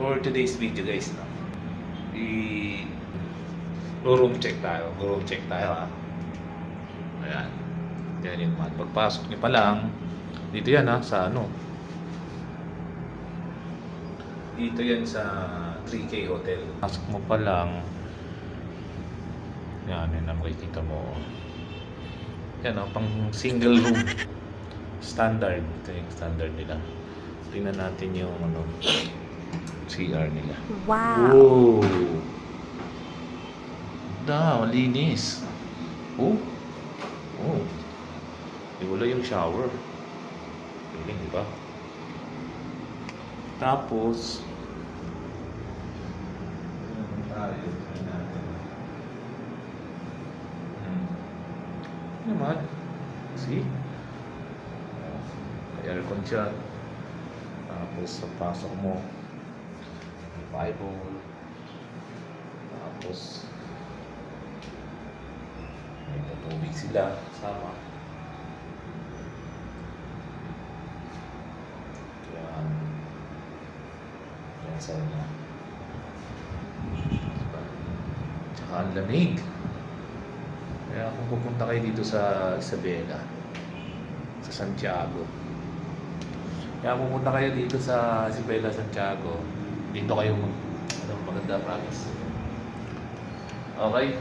for today's video guys, no? Room check tayo. Room check tayo ha. Ayan. Yan yun man. Pagpasok nyo pa lang, dito yan ha, sa ano. Dito yan sa 3K Hotel. Pasok mo pa lang. Yan, yun na makikita mo. Yan o, pang single room. Standard. Ito yung standard nila. Tingnan natin yung ano, CR nila. Wow! Oh! Linis. Oh! Oh! Wala yung shower. Galing, di ba? Tapos, naman. See? May aircon siya. Tapos, sa pasok mo, may Bible. Tapos, may patubig sila. Sama. Yan. Yan sa inyo. Tsaka ang lamig. Kaya kung pupunta kayo dito sa Isabela, sa Santiago, kaya pupunta kayo dito sa Isabela, Santiago, dito kayo maganda promise. Okay?